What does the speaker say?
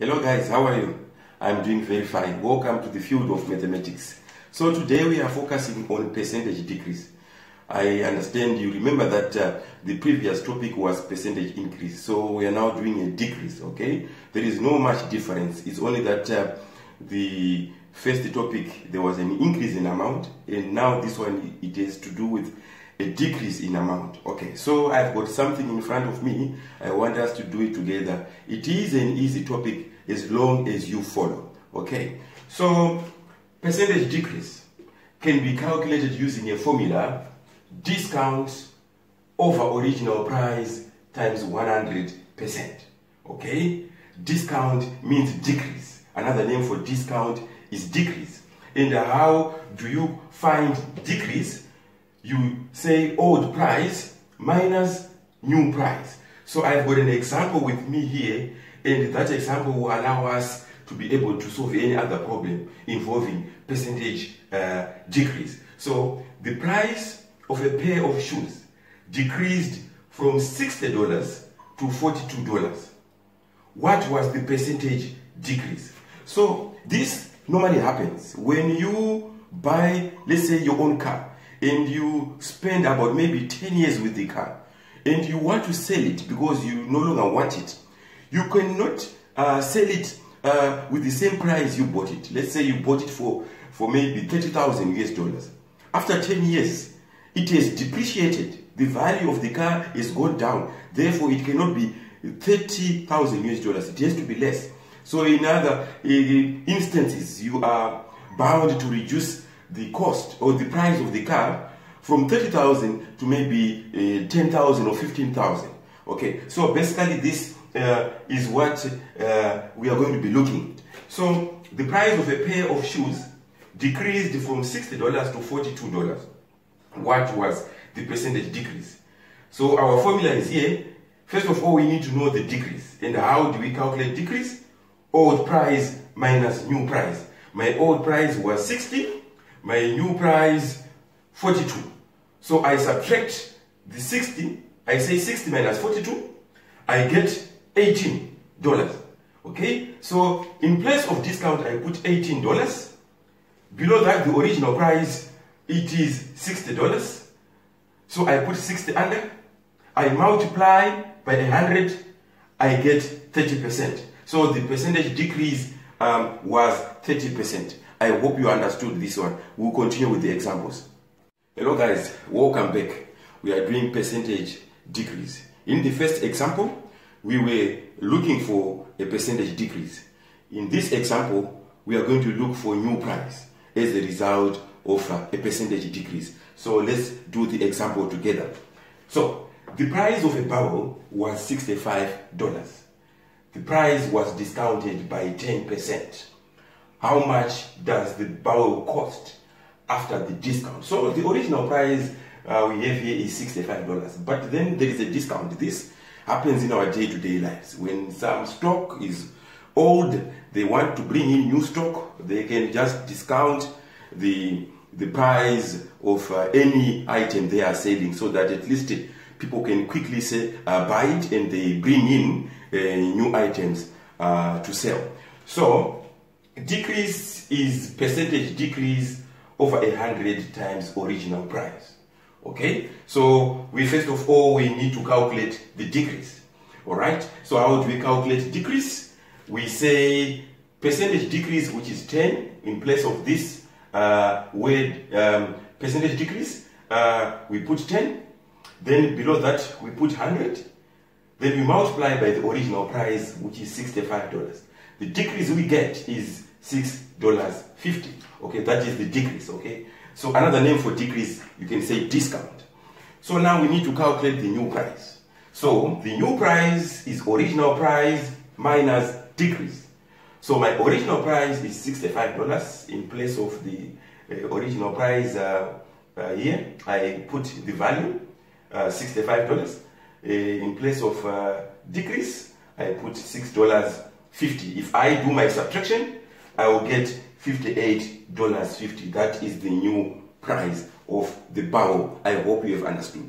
Hello guys, how are you? I'm doing very fine. Welcome to the field of mathematics. So today we are focusing on percentage decrease. I understand you remember that the previous topic was percentage increase. So we are now doing a decrease, okay? There is no much difference. It's only that the first topic there was an increase in amount, and now this one it has to do with a decrease in amount. Okay, so I've got something in front of me. I want us to do it together. It is an easy topic as long as you follow. Okay, so percentage decrease can be calculated using a formula: discount over original price times 100%. Okay, discount means decrease. Another name for discount is decrease. And how do you find decrease? You say old price minus new price. So I've got an example with me here, and that example will allow us to be able to solve any other problem involving percentage decrease. So the price of a pair of shoes decreased from $60 to $42. What was the percentage decrease? So this normally happens when you buy, let's say, your own car, and you spend about maybe 10 years with the car, and you want to sell it because you no longer want it. You cannot sell it with the same price you bought it. Let's say you bought it for maybe 30,000 US dollars. After 10 years, it has depreciated. The value of the car has gone down. Therefore, it cannot be 30,000 US dollars. It has to be less. So in other instances, you are bound to reduce the cost or the price of the car from 30,000 to maybe 10,000 or 15,000. Okay, so basically this is what we are going to be looking at. So the price of a pair of shoes decreased from $60 to $42. What was the percentage decrease? So our formula is here. First of all, we need to know the decrease. And how do we calculate decrease? Old price minus new price. My old price was 60, my new price 42. So I subtract the 60, I say 60 minus 42, I get $18. Okay, so in place of discount I put $18. Below that, the original price, it is $60. So I put 60 under, I multiply by 100, I get 30%. So the percentage decrease was 30%. I hope you understood this one. We'll continue with the examples. Hello guys, welcome back. We are doing percentage decrease. In the first example, we were looking for a percentage decrease. In this example, we are going to look for new price as a result of a percentage decrease. So let's do the example together. So the price of a barrel was $65. The price was discounted by 10%. How much does the barrel cost after the discount? So the original price we have here is $65, but then there is a discount. This happens in our day-to-day lives. When some stock is old, they want to bring in new stock, they can just discount the price of any item they are selling, so that at least people can quickly say buy it, and they bring in new items to sell. So decrease is percentage decrease over 100 times original price. Okay, so we first of all we need to calculate the decrease. All right, so how do we calculate decrease? We say percentage decrease, which is 10, in place of this word percentage decrease, we put 10. Then below that we put 100. Then we multiply by the original price, which is $65. The decrease we get is $6.50. Okay, that is the decrease. Okay, so another name for decrease, you can say discount. So now we need to calculate the new price. So the new price is original price minus decrease. So my original price is $65. In place of the original price here, I put the value $65. In place of decrease, I put $6.50. If I do my subtraction, I will get $58.50. That is the new price of the barrel. I hope you have understood.